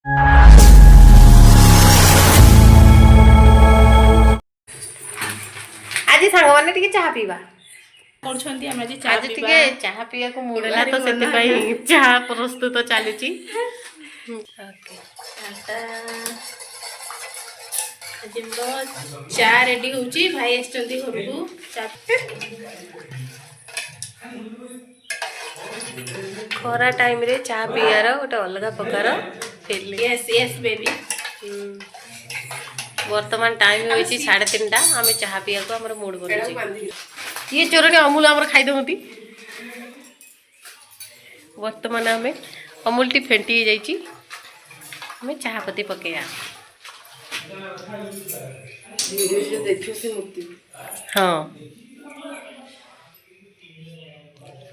आज सांग मैंने टिके चाह पीवा आज टिके चाह पीवा को मुड़ला तो से चाह प्रस्तुत चलुची चा रेडी होची भाई आछंती घर को चा खरा टाइम रे चाह पीवार गोटे अलग प्रकार फीलिंग। यस यस बेबी वर्तमान टाइम होइछि 3:30 आमे चाह पीवा को हमर मूड बनुछि। ये चोरणी अमूल हमर खाइ दउती वर्तमान आमे अमूल टी फेंटी जाइछि हमें चाह पत्ती पकेया हाँ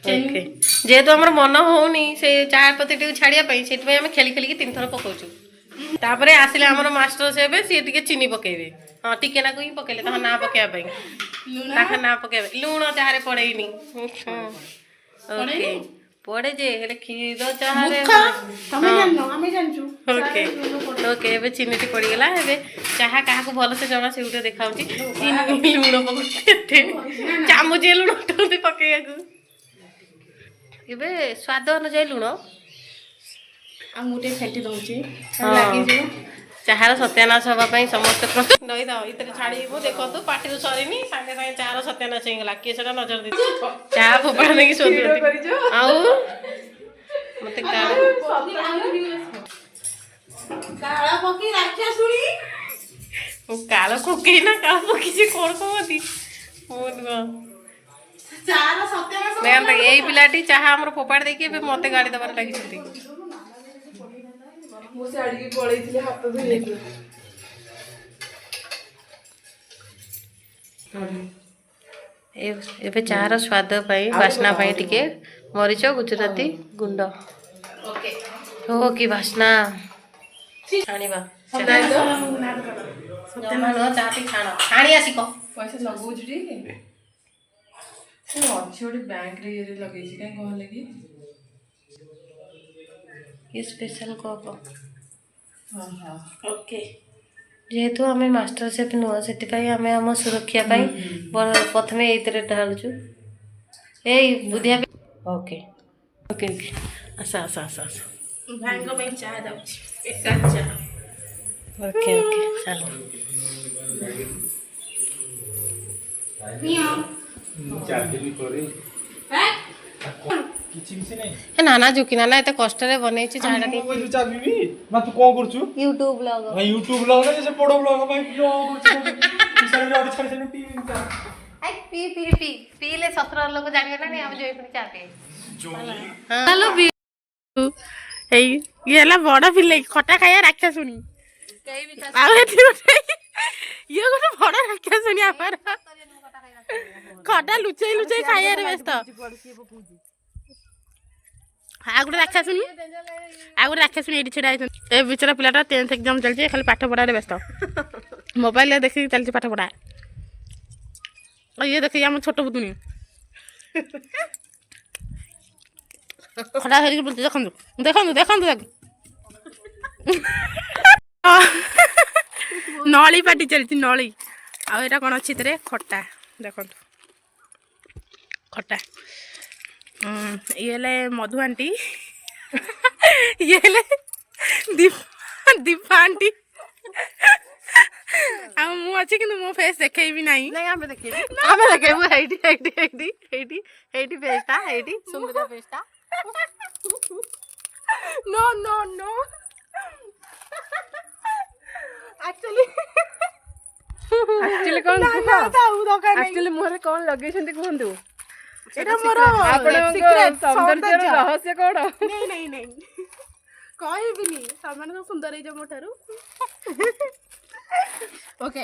ओके जेहेतु हमर मन होनी से चाह पत्ती टी छाड़िया पई सेति पई हमें खेली खेली 3 थर पकाउछु तापरे आसिले हमर मास्टर सेबे सी टिके चीनी पकेबे हाँ टिके ना कोई पकेले त ना पकेया पई ताका ना पकेबे लूण चाह रे पड़ेइनी ओके पड़े जे हेले खीर चाह रे तमे जाननो हमें जानछु ओके ओके एबे चीनी टी पड़ी गेला एबे चाह काहा को भलो से जणा से उठे देखाउची चीनी लूण पकेते चामच लूण उठौती पकेया को एबे स्वाद अनुसार लूण आ मुटे फेंटी दउची लागी जो चाहर सत्यानाश हवा पई समस्त प्रस्तुत नई द इतरे छाड़ी मु देखो तो पाटी तो सरीनी संगे संगे चाहर सत्यानाश हेगला के सेटा नजर दे चाह फोपड़ा नहीं सोदो आउ मते काला पकी राख्या सुनी कालो कोकी ना का पकी से कोन कोदी मोन गो चार सत्यानाश मैं तो यही पिलाटी चाह हमर फोपाड़ देके बे मते गाड़ी दबार लागी छथि मो से आडी पळैथिले हाथ धोई एबे चाहर स्वाद पई वासना पई टिके मरीच गुजराती गुंड ओके हो की वासना छाणीबा सत्यानाश चाटी छाण छाणी आसी को पैसा लगौ जुडी ओ छोडी बैंक रे ये लगै छी काई कहले की ये स्पेशल कप हां हां ओके जेहेतु आम मास्टर सेफ नुह से आम सुरक्षा प्रथम ये ढालुचु ए बुधिया ओके ओके आस आस आस आस भांग में चाह दउची एका चाह ओके ओके चलो नाना झुकी नाना एत कष्ट बन YouTube blog P P P पीले 17 लोग जानिए ना हम जो चा पे हेलो ये बड़ पिले खटा खाया राक्षा सुनी ये गोटे बड़ राक्षा सुनी आमार खटा लुचाई लुचाई खाया रे व्यस्त आ गोटे राक्षा सुनी ये छेड़ा ए बिचरा पिलाटा 10th एग्जाम चलছে खाली पाठ पढ़ा रे व्यस्त मोबाइल देखि चलছে पाठ पढ़ा ये देखिए हम छोट बुतुनी खड़ा हरी बोलते देखंदु देखंदु देखंदु नली पाटी चलती नली आ एटा कोन अछि तरे खट्टा देखंतु खट्टा ये ले मधु आंटी ये ले दीपा आंटी मु अच्छी कि मो फेस देखे भी नहीं आमे देखेबु एटी फेसटा एटी सुंदर फेसटा नो नो नो एक्चुअली कोन एक्चुअली मोरे कोन लगे छंती कहंतु एटा मोर सीक्रेट सौंदर्य रहस्य कोन नहीं नहीं नहीं कहि भी नहीं समान सुंदर है जो मोठारू ओके